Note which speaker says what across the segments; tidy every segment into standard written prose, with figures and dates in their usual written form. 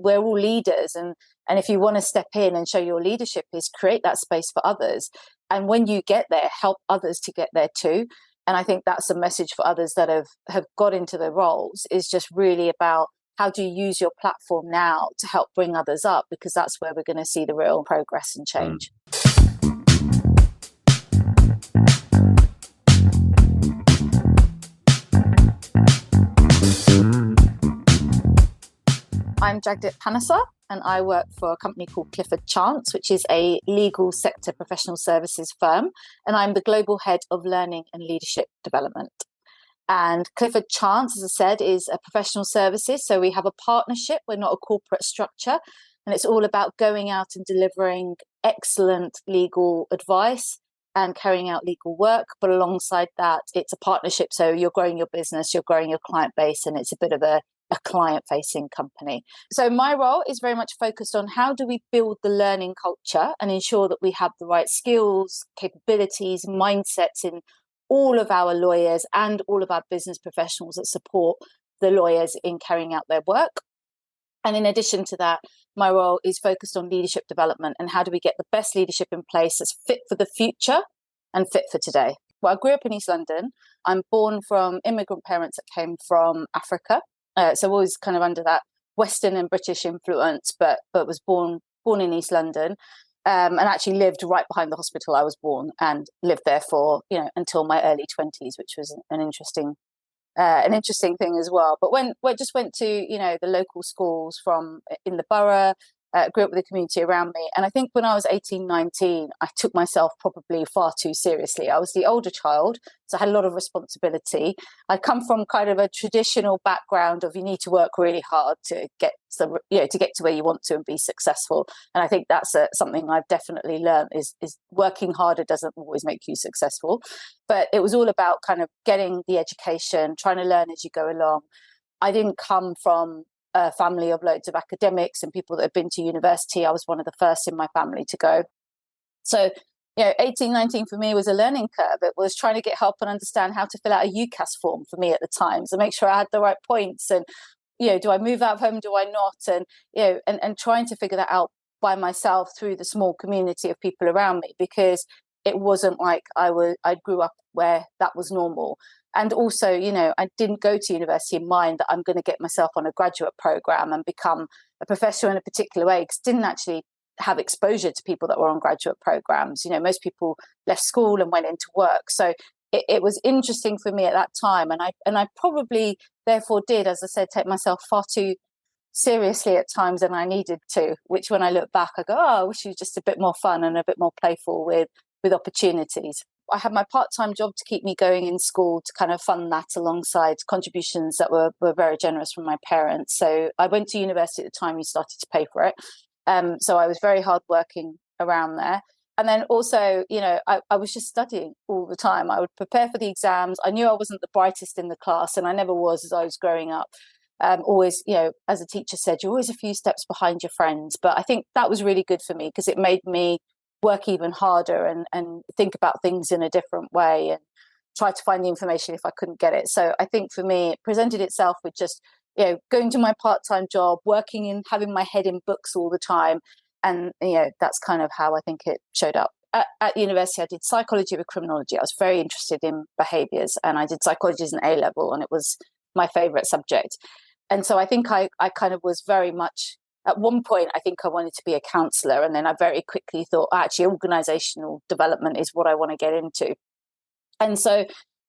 Speaker 1: we're all leaders, and if you want to step in and show your leadership, is create that space for others. And when you get there, help others to get there too. And I think that's a message for others that have got into the roles, is just really about how do you use your platform now to help bring others up, because that's where we're going to see the real progress and change. I'm Jagdip Panesar, and I work for a company called Clifford Chance, which is a legal sector professional services firm. And I'm the global head of learning and leadership development. And Clifford Chance, as I said, is a professional services. So we have a partnership. We're not a corporate structure. And it's all about going out and delivering excellent legal advice and carrying out legal work. But alongside that, it's a partnership. So you're growing your business, you're growing your client base, and it's a bit of a client-facing company. So my role is very much focused on how do we build the learning culture and ensure that we have the right skills, capabilities, mindsets in all of our lawyers and all of our business professionals that support the lawyers in carrying out their work. And in addition to that, my role is focused on leadership development and how do we get the best leadership in place that's fit for the future and fit for today. Well, I grew up in East London. I'm born from immigrant parents that came from Africa. So always kind of under that Western and British influence, but was born in East London, and actually lived right behind the hospital I was born, and lived there for until my early 20s, which was an interesting thing as well. But when I just went to the local schools from in the borough, grew up with the community around me, and I think when I was 18, 19, I took myself probably far too seriously. I was the older child, so I had a lot of responsibility. I come from kind of a traditional background of you need to work really hard to get to where you want to and be successful. And I think that's something I've definitely learned is working harder doesn't always make you successful. But it was all about kind of getting the education, trying to learn as you go along. I didn't come from a family of loads of academics and people that have been to university. I was one of the first in my family to go. So, 18, 19 for me was a learning curve. It was trying to get help and understand how to fill out a UCAS form for me at the time. So make sure I had the right points and, do I move out of home? Do I not? And, and trying to figure that out by myself through the small community of people around me, because it wasn't like I grew up where that was normal. And also, I didn't go to university in mind that I'm going to get myself on a graduate program and become a professor in a particular way, because I didn't actually have exposure to people that were on graduate programs. Most people left school and went into work. So it was interesting for me at that time. And I probably therefore did, as I said, take myself far too seriously at times than I needed to, which when I look back, I go, I wish it was just a bit more fun and a bit more playful with opportunities. I had my part-time job to keep me going in school to kind of fund that alongside contributions that were very generous from my parents. So I went to university at the time you started to pay for it. So I was very hardworking around there. And then also, I was just studying all the time. I would prepare for the exams. I knew I wasn't the brightest in the class, and I never was as I was growing up. Always, as a teacher said, you're always a few steps behind your friends. But I think that was really good for me because it made me work even harder and think about things in a different way and try to find the information if I couldn't get it. So I think for me, it presented itself with just, going to my part-time job, working and having my head in books all the time. And, that's kind of how I think it showed up. At university, I did psychology with criminology. I was very interested in behaviors, and I did psychology as an A-level, and it was my favorite subject. And so I think I kind of was very much, at one point, I think I wanted to be a counselor. And then I very quickly thought, actually, organizational development is what I want to get into. And so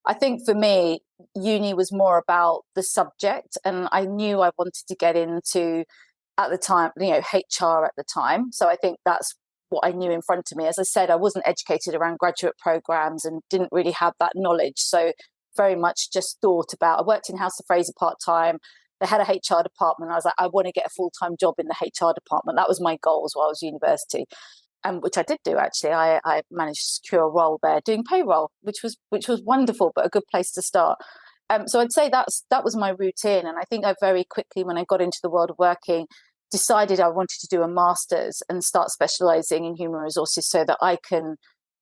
Speaker 1: I think for me, uni was more about the subject. And I knew I wanted to get into, at the time, HR at the time. So I think that's what I knew in front of me. As I said, I wasn't educated around graduate programs and didn't really have that knowledge. So very much just thought about, I worked in House of Fraser part-time. They had a HR department. I was like, I want to get a full-time job in the HR department. That was my goals while I was at university, and which I did do, actually. I managed to secure a role there doing payroll, which was wonderful, but a good place to start. So I'd say that was my routine. And I think I very quickly, when I got into the world of working, decided I wanted to do a master's and start specializing in human resources so that I can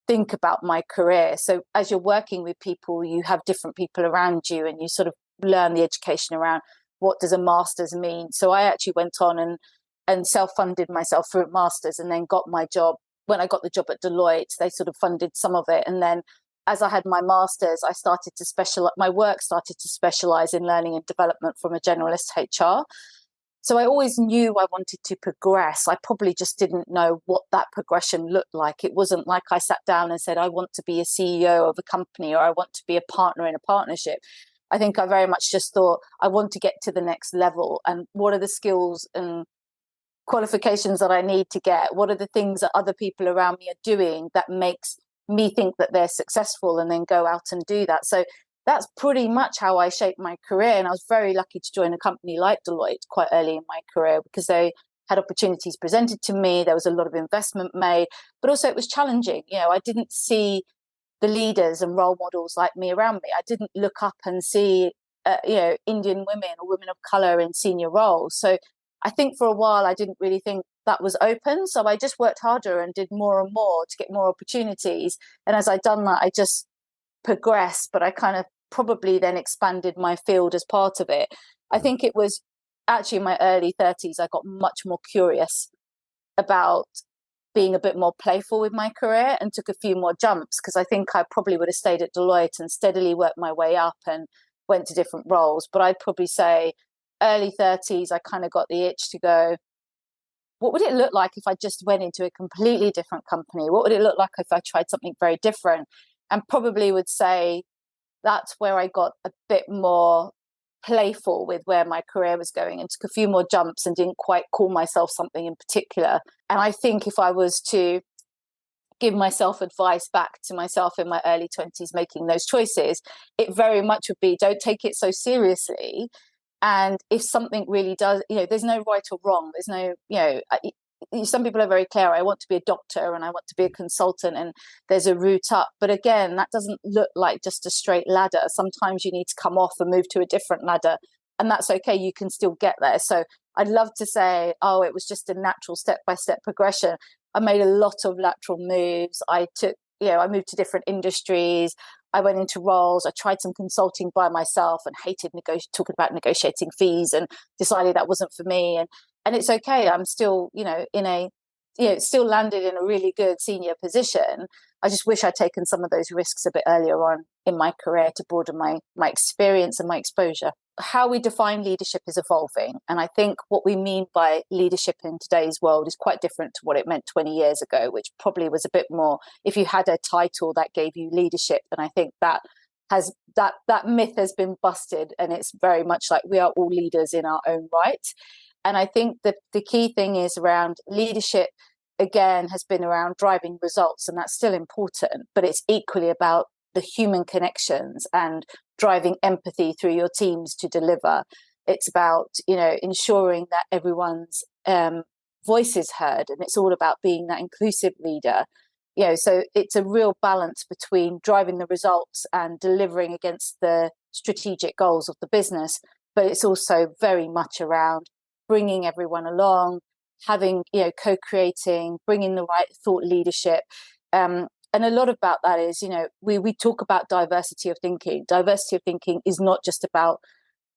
Speaker 1: think about my career. So as you're working with people, you have different people around you, and you sort of learn the education around what does a master's mean. So I actually went on and and self-funded myself through a master's, and then got my job. When I got the job at Deloitte, they sort of funded some of it. And then as I had my master's, I started to specialize, my work started to specialize in learning and development from a generalist HR. So I always knew I wanted to progress. I probably just didn't know what that progression looked like. It wasn't like I sat down and said, I want to be a CEO of a company, or I want to be a partner in a partnership. I think I very much just thought, I want to get to the next level. And what are the skills and qualifications that I need to get? What are the things that other people around me are doing that makes me think that they're successful, and then go out and do that? So that's pretty much how I shaped my career. And I was very lucky to join a company like Deloitte quite early in my career, because they had opportunities presented to me. There was a lot of investment made, but also it was challenging. I didn't see the leaders and role models like me around me. I didn't look up and see, Indian women or women of color in senior roles. So I think for a while, I didn't really think that was open. So I just worked harder and did more and more to get more opportunities. And as I'd done that, I just progressed, but I kind of probably then expanded my field as part of it. I think it was actually in my early 30s, I got much more curious about being a bit more playful with my career, and took a few more jumps, because I think I probably would have stayed at Deloitte and steadily worked my way up and went to different roles. But I'd probably say early 30s, I kind of got the itch to go, what would it look like if I just went into a completely different company? What would it look like if I tried something very different? And probably would say that's where I got a bit more playful with where my career was going, and took a few more jumps and didn't quite call myself something in particular. And I think if I was to give myself advice back to myself in my early 20s making those choices, it very much would be, don't take it so seriously. And if something really does, there's no right or wrong. There's no, some people are very clear. I want to be a doctor and I want to be a consultant, and there's a route up. But again, that doesn't look like just a straight ladder. Sometimes you need to come off and move to a different ladder, and that's okay. You can still get there. So I'd love to say, oh, it was just a natural step-by-step progression. I made a lot of lateral moves. I moved to different industries. I went into roles. I tried some consulting by myself and hated talking about negotiating fees, and decided that wasn't for me. And it's okay. I'm still, still landed in a really good senior position. I just wish I'd taken some of those risks a bit earlier on in my career to broaden my experience and my exposure. How we define leadership is evolving. And I think what we mean by leadership in today's world is quite different to what it meant 20 years ago, which probably was a bit more, if you had a title that gave you leadership. And I think that myth has been busted, and it's very much like we are all leaders in our own right. And I think that the key thing is around leadership, again, has been around driving results, and that's still important, but it's equally about the human connections and driving empathy through your teams to deliver. It's about, ensuring that everyone's voice is heard, and it's all about being that inclusive leader. So it's a real balance between driving the results and delivering against the strategic goals of the business, but it's also very much around bringing everyone along, having, co-creating, bringing the right thought leadership. And a lot about that is, we talk about diversity of thinking. Diversity of thinking is not just about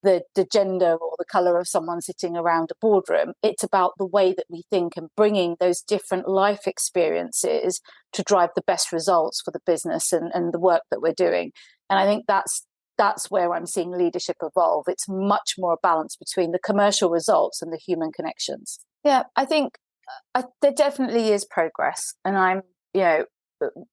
Speaker 1: the gender or the color of someone sitting around a boardroom. It's about the way that we think and bringing those different life experiences to drive the best results for the business and the work that we're doing. And I think that's where I'm seeing leadership evolve. It's much more a balance between the commercial results and the human connections. Yeah, I think there definitely is progress. And I'm,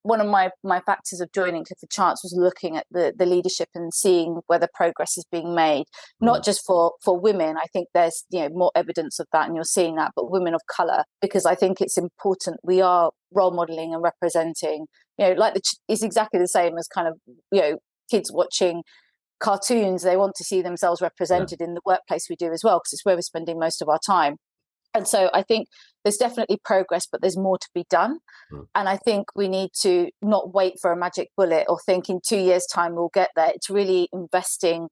Speaker 1: one of my factors of joining Clifford Chance was looking at the leadership and seeing whether progress is being made, not just for women. I think there's more evidence of that, and you're seeing that, but women of color, because I think it's important. We are role modeling and representing, it's exactly the same as kind of, kids watching cartoons. They want to see themselves represented in the workplace we do as well, because it's where we're spending most of our time. And so I think there's definitely progress, but there's more to be done. And I think we need to not wait for a magic bullet or think in 2 years' time we'll get there. It's really investing,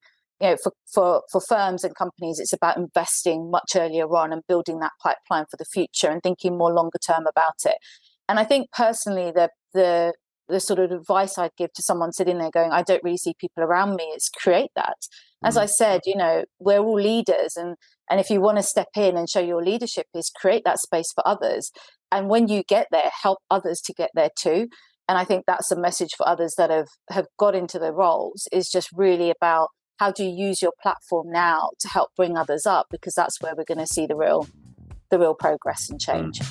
Speaker 1: for firms and companies, it's about investing much earlier on and building that pipeline for the future and thinking more longer term about it. And I think personally, the sort of advice I'd give to someone sitting there going, I don't really see people around me, is create that. As I said, we're all leaders, and if you want to step in and show your leadership, is create that space for others. And when you get there, help others to get there too. And I think that's a message for others that have got into the roles, is just really about how do you use your platform now to help bring others up, because that's where we're going to see the real progress and change.